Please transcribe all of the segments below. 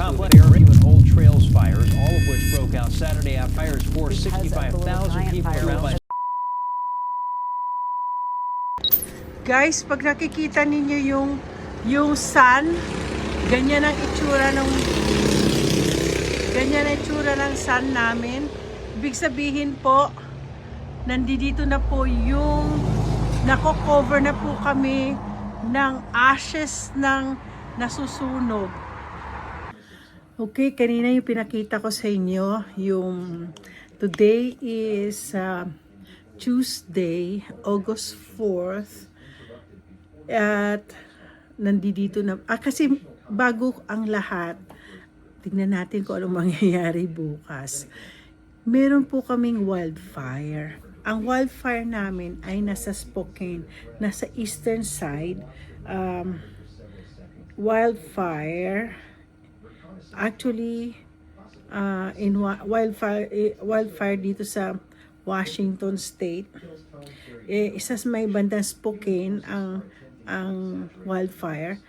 complex and Old Trails fires, all of which broke out Saturday after fires forced 65,000 people around by. Guys, pag nakikita ninyo yung sun, ganyan ang itsura ng sun namin. Ibig sabihin po, nandito na po yung nako-cover na po kami ng ashes ng nasusunog. Okay, kanina yung pinakita ko sa inyo, yung today is Tuesday, August 4th. At nandito na, kasi bago ang lahat, tingnan natin kung anong mangyayari bukas. Meron po kaming wildfire. Ang wildfire namin ay nasa Spokane, nasa eastern side. Wildfire, actually, wildfire dito sa Washington State. Isa sa may bandang Spokane ang wildfire.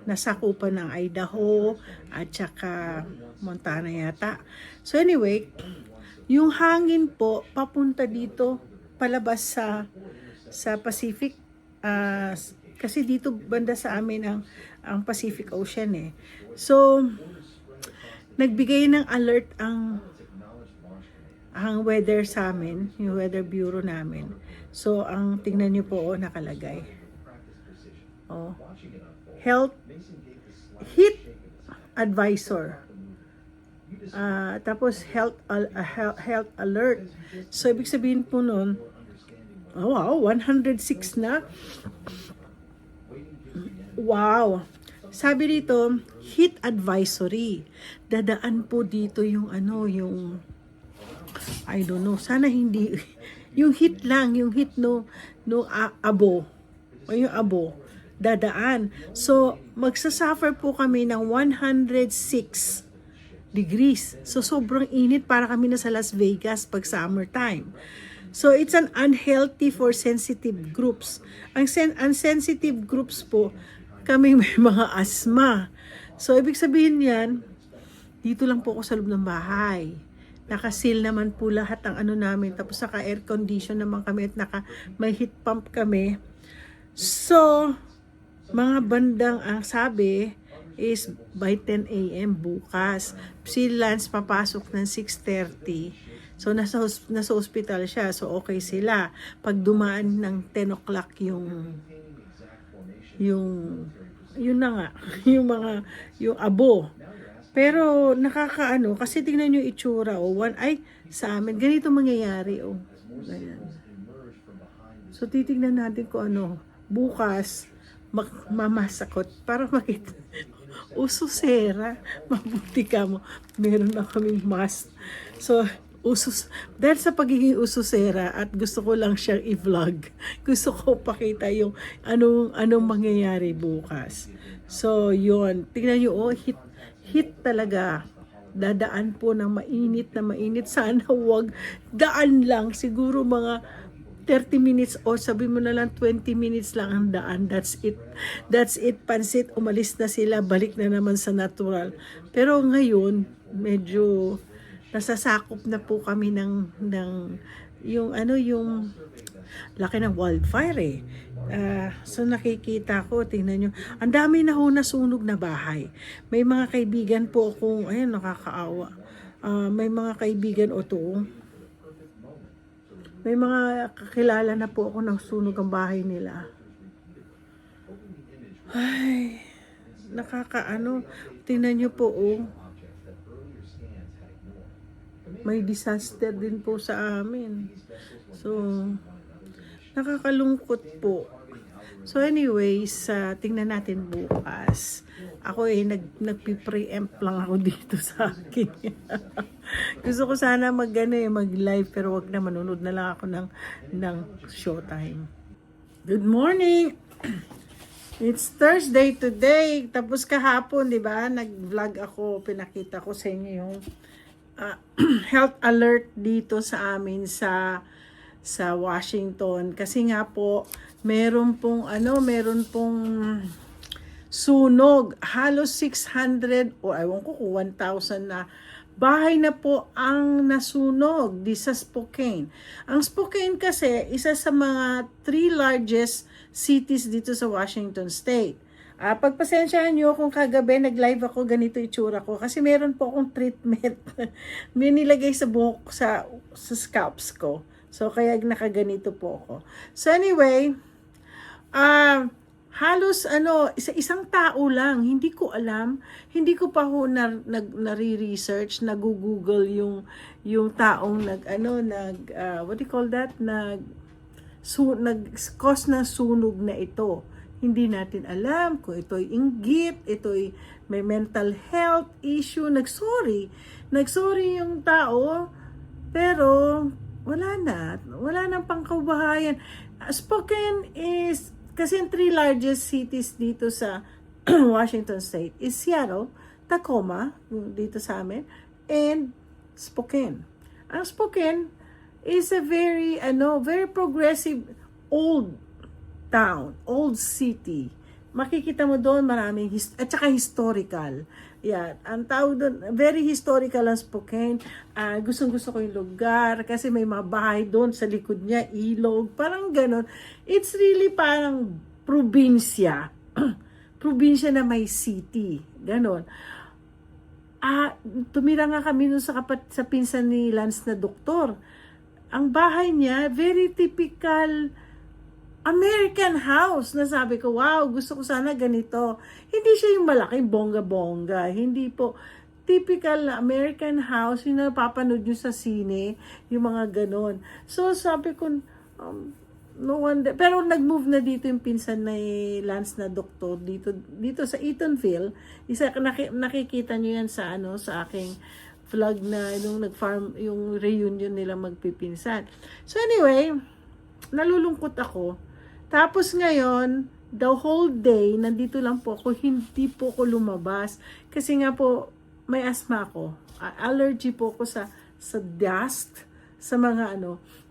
Nasakupan ng Idaho at saka Montana yata. So anyway, yung hangin po papunta dito palabas sa Pacific, kasi dito banda sa amin ang Pacific Ocean eh. So nagbigay ng alert ang weather sa amin, yung weather bureau namin. So ang tingnan niyo po nakalagay. Heat advisor. Tapos health alert. So ibig sabihin po nun, wow, 106 na. Wow. Sabi dito, heat advisory. Dadaan po dito yung I don't know, sana hindi yung heat lang, yung heat no abo. O yung abo dadaan. So, magsasuffer po kami ng 106 degrees. So, sobrang init para kami na sa Las Vegas pag summertime. So, it's an unhealthy for sensitive groups. Ang unsensitive groups po, kami may mga asthma. So, ibig sabihin yan, dito lang po ako sa loob ng bahay. Nakasil naman po lahat ng namin. Tapos naka-air condition naman kami at may heat pump kami. So, mga bandang ang sabi is by 10 a.m. bukas. Si Lance papasok ng 6:30. So, nasa hospital siya. So, okay sila. Pag dumaan ng 10 o'clock yun na nga, yung abo. Pero, kasi tingnan nyo itsura, sa amin, ganito mangyayari, Ganyan. So, titignan natin kung bukas, mamasakot para makita. Ususera, mabuti ka mo. Meron na kaming mask. So, dahil sa pagiging ususera at gusto ko lang siyang i-vlog. Gusto ko pakita yung anong mangyayari bukas. So, yun. Tingnan nyo, hit talaga. Dadaan po ng mainit na mainit. Sana wag daan lang. Siguro mga 30 minutes o sabi mo na lang 20 minutes lang ang daan. That's it. Pansit, umalis na sila. Balik na naman sa natural. Pero ngayon, medyo nasasakop na po kami ng yung laki ng wildfire eh. So nakikita ko, tingnan nyo, ang dami na nasunog na bahay. May mga kaibigan po akong, nakakaawa. May mga kaibigan may mga kakilala na po ako ng sunog ang bahay nila. Ay, tingnan nyo po may disaster din po sa amin. So, nakakalungkot po. So anyways, tingnan natin bukas. Ako nagpi-preempt lang ako dito sa akin. Gusto ko sana mag-live pero wag na, manunod na lang ako ng showtime. Good morning! It's Thursday today. Tapos kahapon, di ba? Nag-vlog ako, pinakita ko sa inyo yung health alert dito sa amin sa Washington. Kasi nga po, meron pong sunog. Halos 600 o ewan ko kung 1,000 na bahay na po ang nasunog di sa Spokane. Ang Spokane kasi, isa sa mga 3 largest cities dito sa Washington State. Pagpasensyahan nyo kung kagabi nag-live ako, ganito itsura ko. Kasi meron po akong treatment. May nilagay sa buhok, sa scalps ko. So, kaya nakaganito po ako. So, anyway, halos isang tao lang, hindi ko alam, hindi ko pa ho nare-research, nag-google yung taong what do you call that, nag-cause ng sunog na ito. Hindi natin alam kung ito'y inggit, ito'y may mental health issue, nagsorry yung tao, pero wala nang pangkabuhayan. Spokane is, kasi ang 3 largest cities dito sa Washington State is Seattle, Tacoma, dito sa amin, and Spokane. Ang Spokane is a very progressive old town, old city. Makikita mo doon maraming at saka historical. Yeah, ang tawag doon, very historical ang Spokane. Gustong-gusto ko yung lugar kasi may mga bahay doon sa likod niya, ilog, parang ganon. It's really parang probinsya. Probinsya na may city. Ganon. Tumira nga kami doon sa pinsan ni Lance na doktor. Ang bahay niya, very typical American house, na sabi ko, wow, gusto ko sana ganito. Hindi siya yung malaking bongga-bongga. Hindi po. Typical na American house, yung napapanood nyo sa sine, yung mga ganon. So, sabi ko, no wonder. Pero nag-move na dito yung pinsan na Lance na doktor, dito sa Eatonville. Nakikita nyo yan sa aking vlog na nung nag-farm, yung reunion nila magpipinsan. So, anyway, nalulungkot ako. Tapos ngayon, the whole day, nandito lang po ako, hindi po ako lumabas. Kasi nga po, may asthma ako. Allergy po ako sa dust, sa mga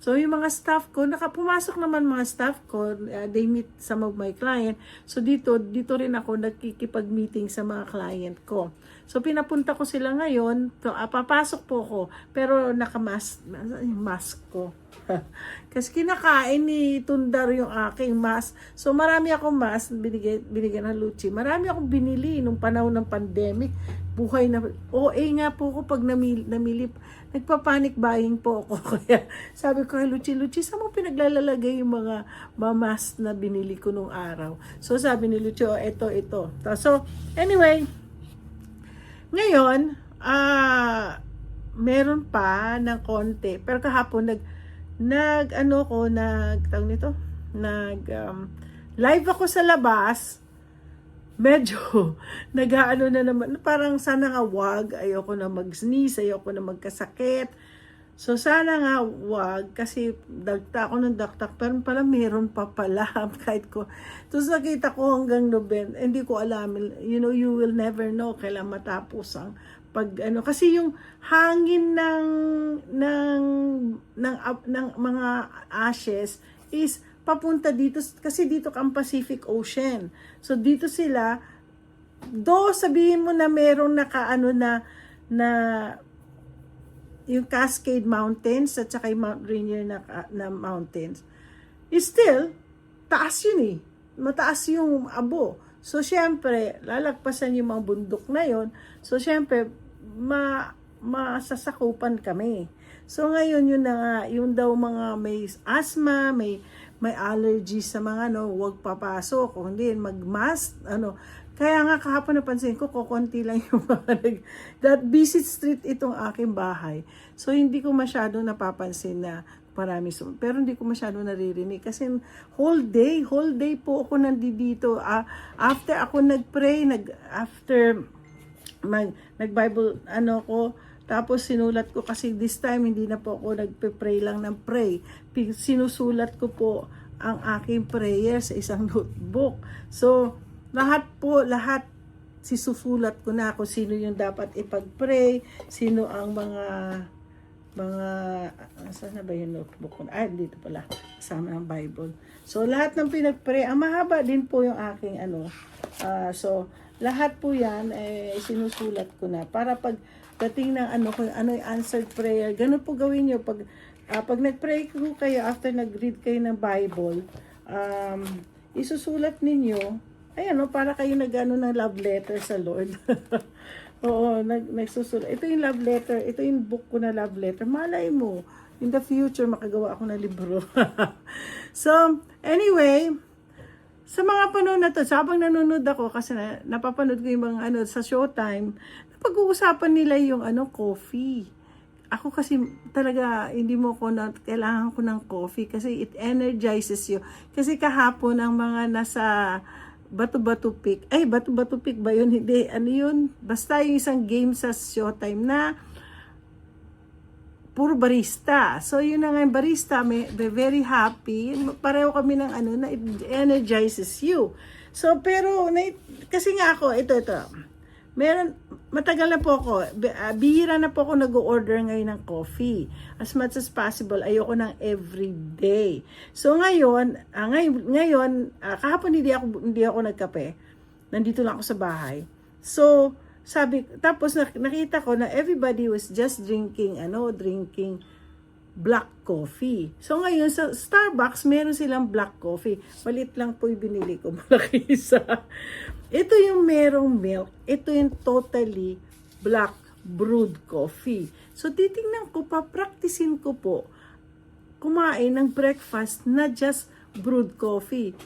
So, yung mga staff ko, pumasok naman mga staff ko, they meet some of my client. So, dito rin ako nagkikipag-meeting sa mga client ko. So, pinapunta ko sila ngayon. So, papasok po ako. Pero mask ko. Kasi kinakain ni Tundar yung aking mask. So, marami akong mask, binigyan ng Lucci. Marami akong binili nung panahon ng pandemic. Buhay na, nga po ako pag namili. Nagpa-panic buying po ako. Kaya sabi ko, Lucci, saan mo pinaglalagay yung mga mask na binili ko nung araw? So, sabi ni Lucci, ito. So, anyway, ngayon, meron pa ng konti. Pero kahapon, live ako sa labas. Medyo, na naman, parang sana nga wag, ayoko na mag-sneeze, ayoko na magkasakit. So, sana nga wag, kasi dagta ako ng daktak, pero pala meron pa pala, kahit ko. Tapos nakita ko hanggang November, hindi ko alam, you will never know kailan matapos ang kasi yung hangin ng mga ashes is papunta dito, kasi dito ang Pacific Ocean. So dito sila, sabihin mo na meron na yung Cascade Mountains at saka yung Mount Rainier na mountains, is still taas yun eh. Mataas yung abo. So, syempre, lalagpasan yung mga bundok na yon. So, syempre, masasakupan kami. So, ngayon, yun na nga, yung daw mga may asthma, may allergies sa mga, huwag papasok, o hindi, mag-mask, Kaya nga, kahapon napansin ko, kukunti lang yung mga that busy street itong aking bahay. So, hindi ko masyadong napapansin na marami. Pero hindi ko masyado naririnig kasi whole day po ako nandito. After ako nag-pray, nag-Bible, tapos sinulat ko kasi this time hindi na po ako nagpe-pray lang ng pray. Sinusulat ko po ang aking prayer sa isang notebook. So, lahat sisusulat ko na kung sino yung dapat ipag-pray, sino ang mga saan na ba yung notebook ko? Dito pala, kasama ng Bible. So, lahat ng pinag-pray, ang mahaba din po yung aking so, lahat po yan, sinusulat ko na, para pag dating ng kung ano yung answered prayer, ganun po gawin nyo, pag nag-pray ko kayo, after nag-read kayo ng Bible, isusulat ninyo, para kayo ng love letter sa Lord. Oo, nagsusulat. Ito yung love letter. Ito yung book ko na love letter. Malay mo, in the future, makagawa ako ng libro. So, anyway, sa mga panahon na to, habang nanonood ako, kasi napapanood ko yung mga sa Showtime, napag-uusapan nila yung coffee. Ako kasi talaga, hindi mo ko kailangan ko ng coffee kasi it energizes you. Kasi kahapon, ang mga nasa Batu-Batu Peak. Batu-Batu Peak ba yun? Hindi. Ano yun? Basta yung isang game sa Showtime na puro barista. So, yun na nga yung barista. Very happy. Pareho kami ng na it energizes you. So, pero, kasi nga ako, ito. Matagal na po ako, bihira na po ako nag-order ngayon ng coffee. As much as possible, ayoko ng everyday. So ngayon, kahapon hindi ako nagkape. Nandito lang ako sa bahay. So, tapos nakita ko na everybody was just drinking black coffee. So ngayon sa Starbucks, meron silang black coffee. Malit lang po yung binili ko, malaki isa. Ito yung merong milk. Ito yung totally black brewed coffee. So, titingnan ko, papraktisin ko po kumain ng breakfast na just brewed coffee.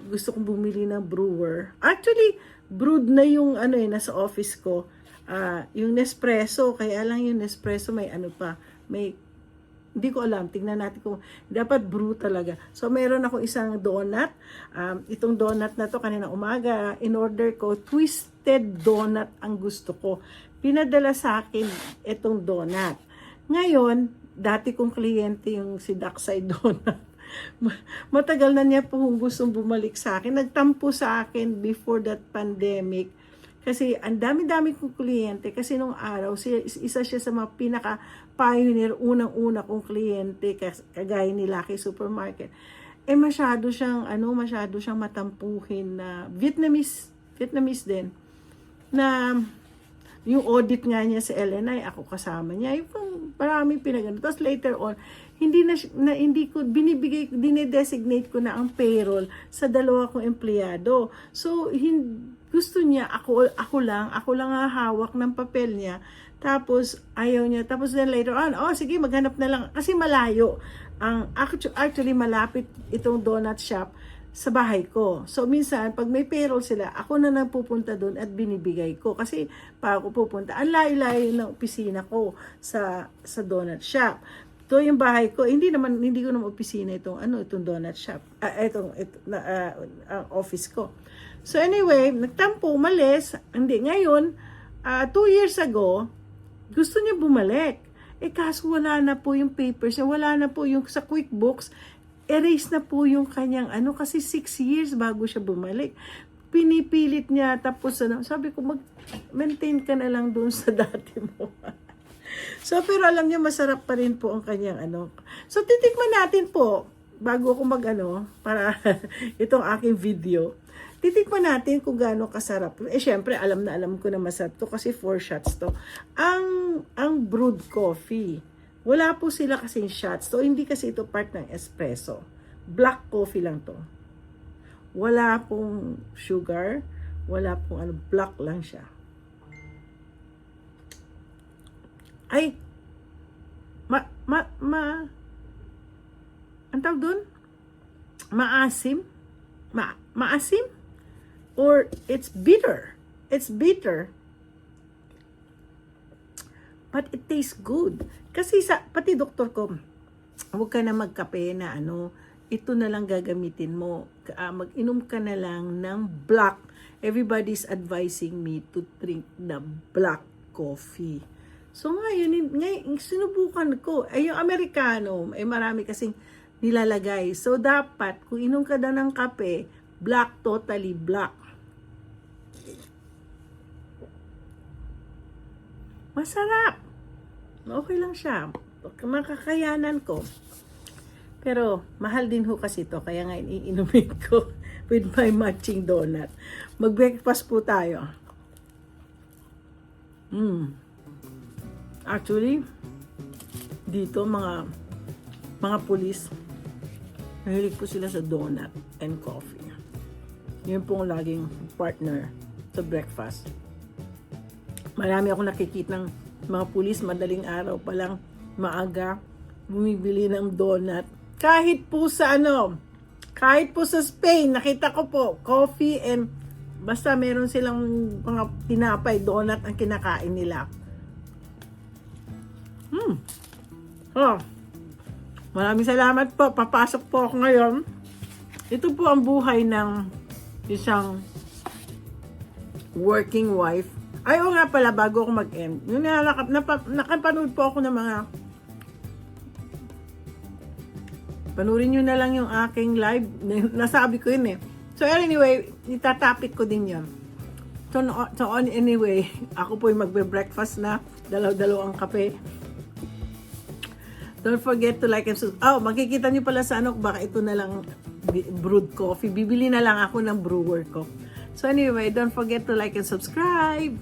Gusto kong bumili ng brewer. Actually, brewed na yung nasa office ko. Yung Nespresso, kaya lang yung Nespresso may hindi ko alam, tingnan natin kung dapat brew talaga. So, meron ako isang donut. Itong donut na to kanina umaga, in order ko, twisted donut ang gusto ko. Pinadala sa akin itong donut. Ngayon, dati kong kliyente yung si Daksay Donut. Matagal na niya po gustong bumalik sa akin. Nagtampo sa akin before that pandemic. Kasi ang dami-dami kong kliyente. Kasi nung araw, isa siya sa mga pinaka-pioneer, unang-una kong kliyente, kagaya ni Lucky Supermarket. Masyado siyang matampuhin na Vietnamese din. Na yung audit nga niya sa LNI, ako kasama niya. Yung maraming pinagano. Tapos later on, hindi ko dinedesignate ko na ang payroll sa dalawa kong empleyado. So, gusto niya, ako lang ang hawak ng papel niya. Tapos, ayaw niya. Tapos then later on, sige, maghanap na lang. Kasi malayo. Actually, malapit itong donut shop sa bahay ko. So, minsan, pag may payroll sila, ako na lang pupunta doon at binibigay ko. Kasi, pa ako pupunta, ang layo-layo ng opisina ko sa donut shop. Ito yung bahay ko. Hindi ko naman opisina itong donut shop. Office ko. So anyway, nagtampo, umalis. Hindi, ngayon, 2 years ago, gusto niya bumalik. Kaso wala na po yung papers niya, wala na po yung sa QuickBooks, erase na po yung kanyang kasi 6 years bago siya bumalik. Pinipilit niya, tapos sabi ko, mag-maintain ka na lang doon sa dati mo. So, pero alam niyo, masarap pa rin po ang kanyang So, titikman natin po, bago ako para itong aking video. Titikman natin kung gaano kasarap. Syempre, alam ko na masarap to kasi 4 shots to. Ang brewed coffee, wala po sila kasing shots. So, hindi kasi ito part ng espresso. Black coffee lang to. Wala pong sugar, wala pong black lang siya. Ang tawag doon? Maasim? Maasim? Or it's bitter. It's bitter. But it tastes good. Kasi pati doktor ko, huwag ka na magkape na ito na lang gagamitin mo. Mag-inom ka na lang ng black. Everybody's advising me to drink the black coffee. So ngayon sinubukan ko. Yung Amerikano, marami kasing nilalagay. So dapat, kung inom ka daw ng kape, black, totally black. Masarap. Okay lang siya. makakayanan ko. Pero mahal din ho kasi to, kaya nga iinumin ko with my matching donut. Mag-breakfast po tayo. Actually, dito mga pulis, mahilig po sila sa donut and coffee. Yun pong laging partner sa breakfast. Marami ako nakikita ng mga pulis, madaling araw pa lang, maaga, bumibili ng donut. Kahit po sa Spain, nakita ko po, coffee and basta meron silang mga tinapay, donut ang kinakain nila. Maraming salamat po. Papasok po ako ngayon. Ito po ang buhay ng isang working wife. Ay, oo nga pala, bago ako mag-end. Yung nakapanood po ako ng mga panurin nyo na lang yung aking live. Nasabi ko yun eh. So anyway, itatapik ko din yun. So anyway, ako po yung magbe-breakfast na. Dalaw-dalawang kape. Don't forget to like and subscribe. Makikita nyo pala sa baka ito na lang brewed coffee. Bibili na lang ako ng brewer ko. So anyway, don't forget to like and subscribe.